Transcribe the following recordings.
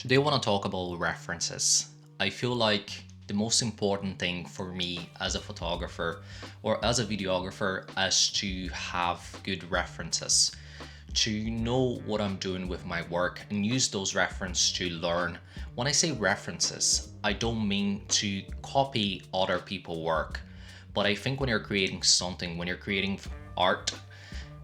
Today I want to talk about references. I feel like the most important thing for me as a photographer or as a videographer is to have good references, to know what I'm doing with my work and use those references to learn. When I say references, I don't mean to copy other people's work, but I think when you're creating something, when you're creating art,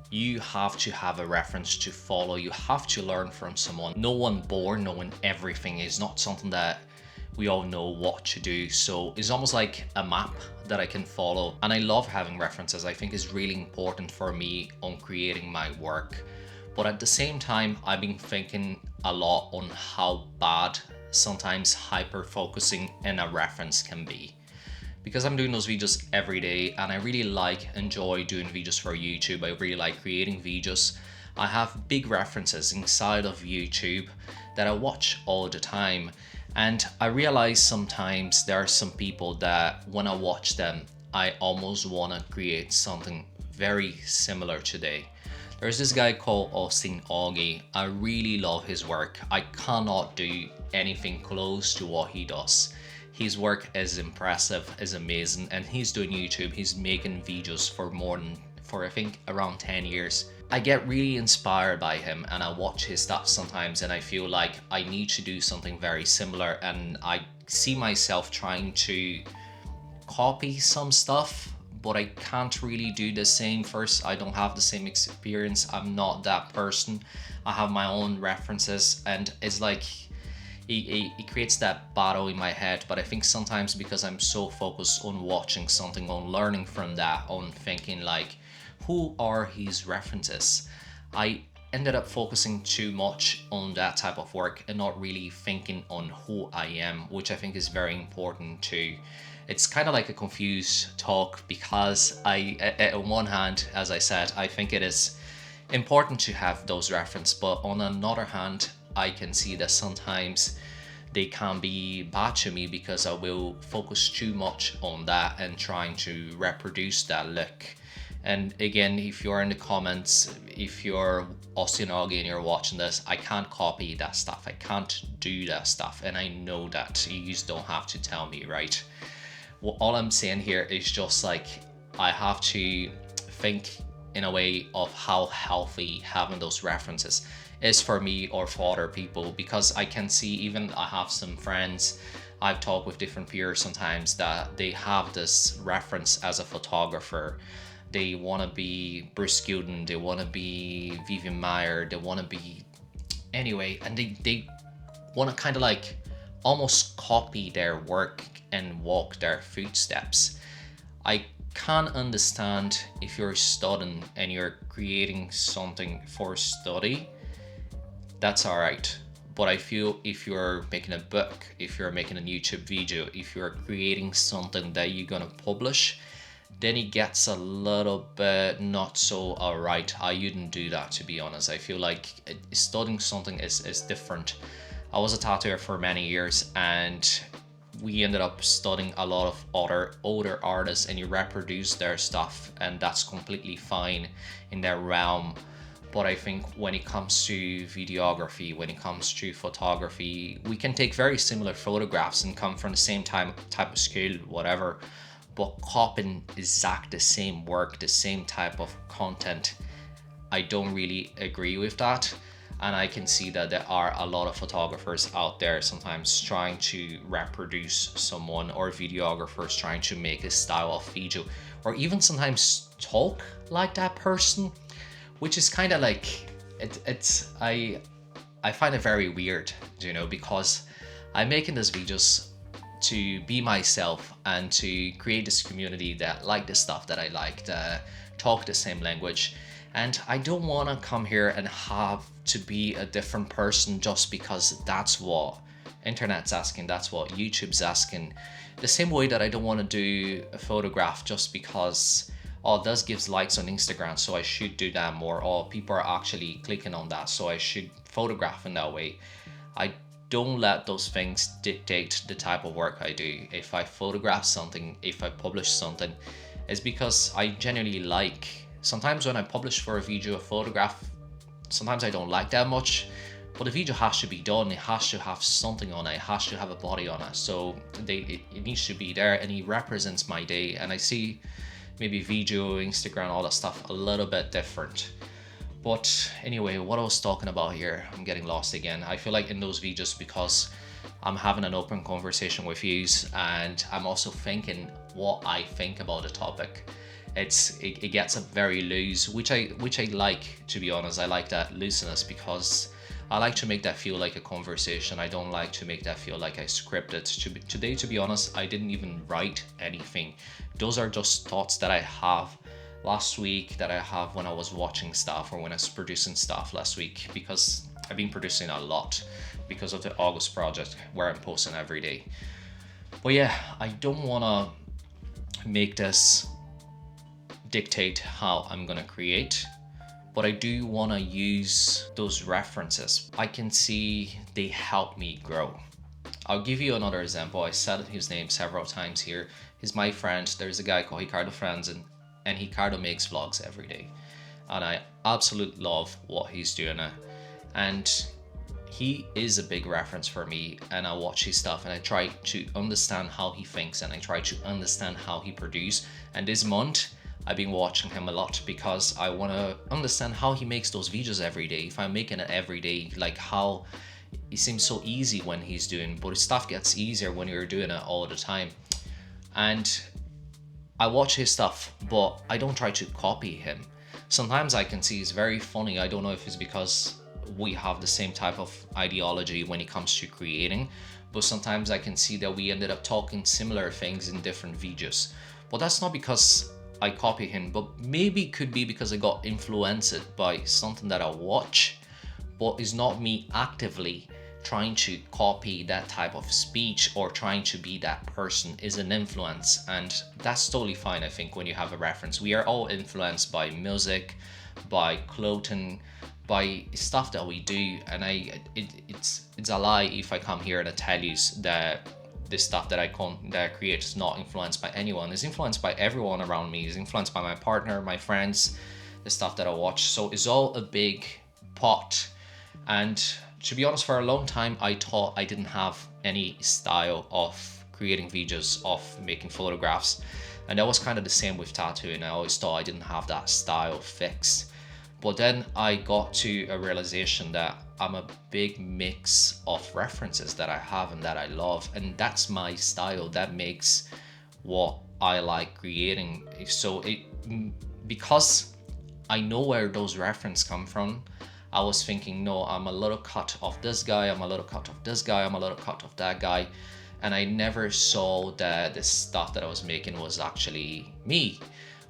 you have to have a reference to follow. You have to learn from someone. No one born knowing everything is not something that we all know what to do. So it's almost like a map that I can follow. And I love having references. I think it's really important for me on creating my work. But at the same time, I've been thinking a lot on how bad sometimes hyper focusing in a reference can be, because I'm doing those videos every day and I really enjoy doing videos for YouTube. I really like creating videos. I have big references inside of YouTube that I watch all the time. And I realize sometimes there are some people that when I watch them, I almost want to create something very similar today. There's this guy called Augie. I really love his work. I cannot do anything close to what he does. His work is impressive, is amazing, and he's doing YouTube. He's making videos for I think around 10 years. I get really inspired by him and I watch his stuff sometimes and I feel like I need to do something very similar, and I see myself trying to copy some stuff, but I can't really do the same. First, I don't have the same experience. I'm not that person. I have my own references and it's like it creates that battle in my head. But I think sometimes because I'm so focused on watching something, on learning from that, on thinking like, who are his references, I ended up focusing too much on that type of work and not really thinking on who I am, which I think is very important too. It's kind of like a confused talk because on one hand, as I said, I think it is important to have those references, but on another hand, I can see that sometimes they can be bad to me because I will focus too much on that and trying to reproduce that look. And again, if you're in the comments, if you're Austin Augie and you're watching this, I can't copy that stuff. I can't do that stuff. And I know that. You just don't have to tell me, right? Well, all I'm saying here is just like, I have to think in a way of how healthy having those references is for me or for other people, because I can see, even I have some friends, I've talked with different peers sometimes, that they have this reference as a photographer. They want to be Bruce Gilden, they want to be Vivian Maier, they want to be anyway, and they want to kind of like almost copy their work and walk their footsteps. I can't understand if you're studying and you're creating something for study, that's all right. But I feel if you're making a book, if you're making a YouTube video, if you're creating something that you're gonna publish, then it gets a little bit not so all right. I wouldn't do that, to be honest. I feel like studying something is different. I was a tattooer for many years and we ended up studying a lot of other older artists, and you reproduce their stuff and that's completely fine in their realm. But I think when it comes to videography, when it comes to photography, we can take very similar photographs and come from the same type of skill, whatever, but copying exact the same work, the same type of content, I don't really agree with that. And I can see that there are a lot of photographers out there sometimes trying to reproduce someone, or videographers trying to make a style of video, or even sometimes talk like that person, which is kind of like, I find it very weird, because I'm making these videos to be myself and to create this community that like the stuff that I like, that talk the same language. And I don't want to come here and have to be a different person just because that's what internet's asking, that's what YouTube's asking. The same way that I don't want to do a photograph just because, oh, this gives likes on Instagram, so I should do that more, or people are actually clicking on that, so I should photograph in that way. I don't let those things dictate the type of work I do. If I photograph something, if I publish something, it's because I genuinely like. Sometimes when I publish for a video, a photograph, sometimes I don't like that much, but the video has to be done. It has to have something on it. It has to have a body on it. So it needs to be there, and it represents my day. And I see maybe video, Instagram, all that stuff a little bit different. But anyway, what I was talking about here, I'm getting lost again. I feel like in those videos, because I'm having an open conversation with you, and I'm also thinking what I think about the topic. It gets very loose, which I like, to be honest. I like that looseness because I like to make that feel like a conversation. I don't like to make that feel like I scripted. Today, to be honest, I didn't even write anything. Those are just thoughts that I have last week, that I have when I was watching stuff or when I was producing stuff last week, because I've been producing a lot because of the August project where I'm posting every day. But yeah, I don't want to make this dictate how I'm gonna create, but I do want to use those references. I can see they help me grow. I'll give you another example. I said his name several times here. He's my friend. There's a guy called Ricardo Franzen, and Ricardo makes vlogs every day, and I absolutely love what he's doing. And he is a big reference for me, and I watch his stuff and I try to understand how he thinks, and I try to understand how he produces. And this month I've been watching him a lot because I want to understand how he makes those videos every day. If I'm making it every day, like how it seems so easy when he's doing, but stuff gets easier when you're doing it all the time. And I watch his stuff, but I don't try to copy him. Sometimes I can see it's very funny. I don't know if it's because we have the same type of ideology when it comes to creating, but sometimes I can see that we ended up talking similar things in different videos. But that's not because I copy him, but maybe it could be because I got influenced by something that I watch, but it's not me actively trying to copy that type of speech or trying to be that person. Is an influence, and that's totally fine. I think when you have a reference, we are all influenced by music, by clothing, by stuff that we do, and it's a lie if I come here and I tell you that this stuff that I create is not influenced by anyone. It's influenced by everyone around me. It's influenced by my partner, my friends, the stuff that I watch. So it's all a big pot. And to be honest, for a long time I thought I didn't have any style of creating videos, of making photographs, and that was kind of the same with tattooing. I always thought I didn't have that style fixed. But then I got to a realization that I'm a big mix of references that I have and that I love, and that's my style. That makes what I like creating. So because I know where those references come from, I was thinking, no, I'm a little cut of this guy, I'm a little cut of this guy, I'm a little cut of that guy, and I never saw that the stuff that I was making was actually me.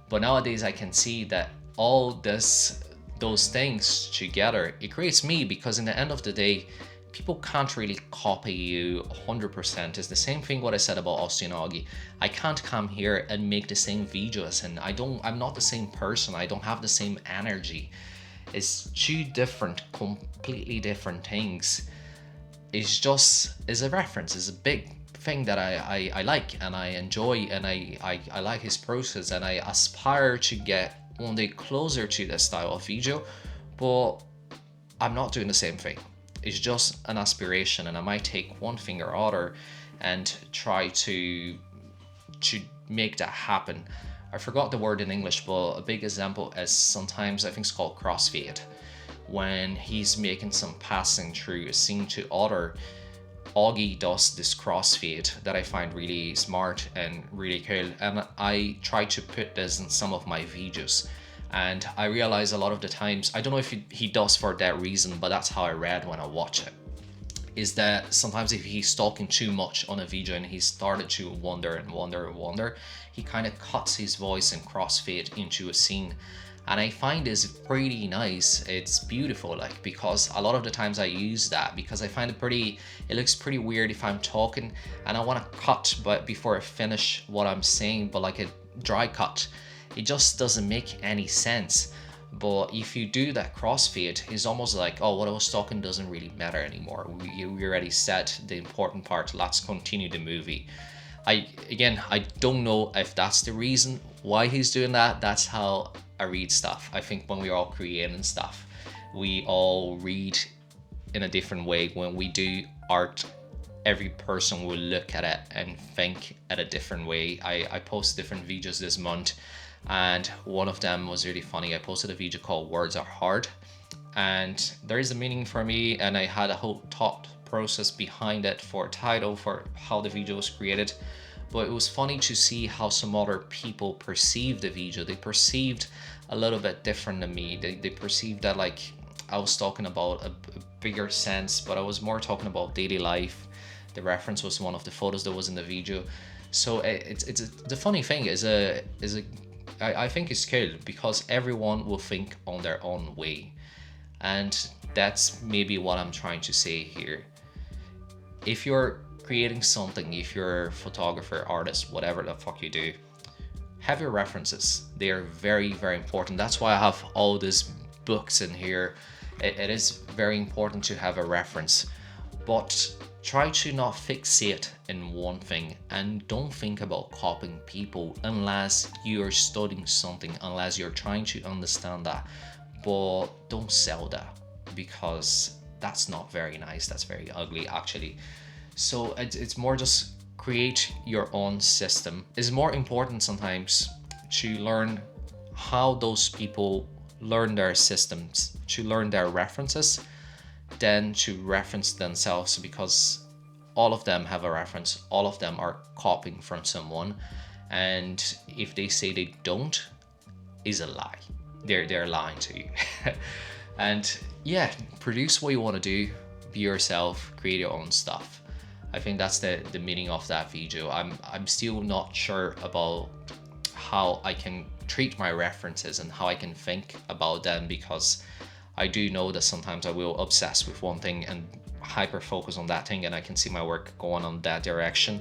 But nowadays I can see that all those things together, it creates me, because in the end of the day, people can't really copy you 100%. It's the same thing what I said about Austin and Augie. I can't come here and make the same videos, and I'm not the same person. I don't have the same energy. It's two different, completely different things. It's a reference. It's a big thing that I like and I enjoy, and I like his process, and I aspire to get one day closer to that style of video, but I'm not doing the same thing. It's just an aspiration, and I might take one thing or other and try to make that happen. I forgot the word in English, but a big example is sometimes I think it's called crossfade. When he's making some passing through a scene to other, Augie does this crossfade that I find really smart and really cool, and I try to put this in some of my videos. And I realize a lot of the times, I don't know if he does for that reason, but that's how I read when I watch it, is that sometimes if he's talking too much on a video and he started to wonder, he kind of cuts his voice and crossfade into a scene. And I find this pretty nice. It's beautiful, like, because a lot of the times I use that because I find it looks pretty weird if I'm talking and I want to cut but before I finish what I'm saying, but like a dry cut, it just doesn't make any sense. But if you do that crossfade, it's almost like, oh, what I was talking doesn't really matter anymore. We already said the important part. Let's continue the movie. I don't know if that's the reason why he's doing that. That's how I read stuff. I think when we're all creating stuff, we all read in a different way. When we do art, every person will look at it and think at a different way. I post different videos this month, and one of them was really funny. I posted a video called Words Are Hard, and there is a meaning for me, and I had a whole thought process behind it for a title, for how the video was created. But it was funny to see how some other people perceived the video. They perceived a little bit different than me. They perceived that like I was talking about a bigger sense, but I was more talking about daily life. The reference was one of the photos that was in the video. So the funny thing I think it's cool because everyone will think on their own way, and that's maybe what I'm trying to say here. If you're creating something, if you're a photographer, artist, whatever the fuck you do, have your references. They are very, very important. That's why I have all these books in here. It is very important to have a reference, but try to not fixate in one thing, and don't think about copying people unless you're studying something, unless you're trying to understand that. But don't sell that, because that's not very nice. That's very ugly, actually. So it's more just create your own system. It's more important sometimes to learn how those people learn their systems, to learn their references, than to reference themselves, because all of them have a reference. All of them are copying from someone, and if they say they don't, is a lie. They're lying to you. And yeah, produce what you want to do, be yourself, create your own stuff. I think that's the meaning of that video. I'm still not sure about how I can treat my references and how I can think about them, because I do know that sometimes I will obsess with one thing and hyper focus on that thing, and I can see my work going on that direction,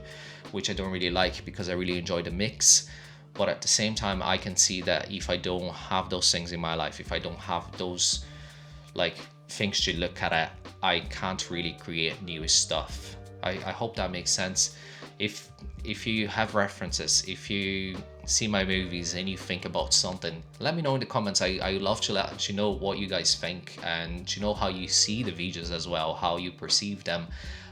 which I don't really like, because I really enjoy the mix. But at the same time, I can see that if I don't have those things in my life, if I don't have those like things to look at it, I can't really create new stuff. I hope that makes sense. If you have references, if you see my movies and you think about something, let me know in the comments. I love to let you know what you guys think, and to know how you see the videos as well, how you perceive them.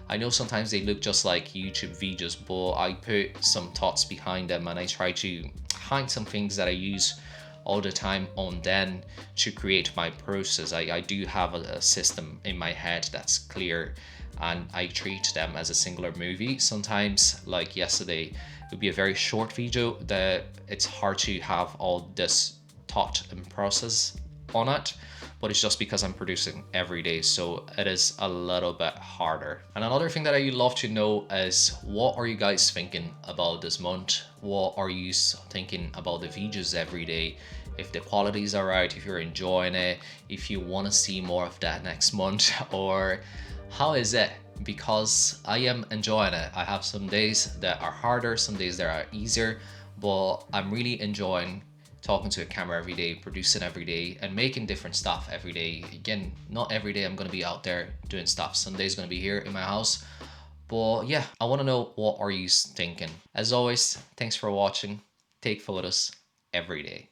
I know sometimes they look just like YouTube videos, but I put some thoughts behind them, and I try to hide some things that I use all the time on them to create my process. I do have a system in my head that's clear, and I treat them as a singular movie. Sometimes, like yesterday, it would be a very short video that it's hard to have all this thought and process on it, but it's just because I'm producing every day, so it is a little bit harder. And another thing that I love to know is, what are you guys thinking about this month? What are you thinking about the videos every day? If the quality is alright, if you're enjoying it, if you want to see more of that next month, or how is it? Because I am enjoying it. I have some days that are harder, some days that are easier, but I'm really enjoying talking to a camera every day, producing every day, and making different stuff every day. Again, not every day I'm going to be out there doing stuff. Some days going to be here in my house. But yeah, I want to know, what are you thinking? As always, thanks for watching. Take photos every day.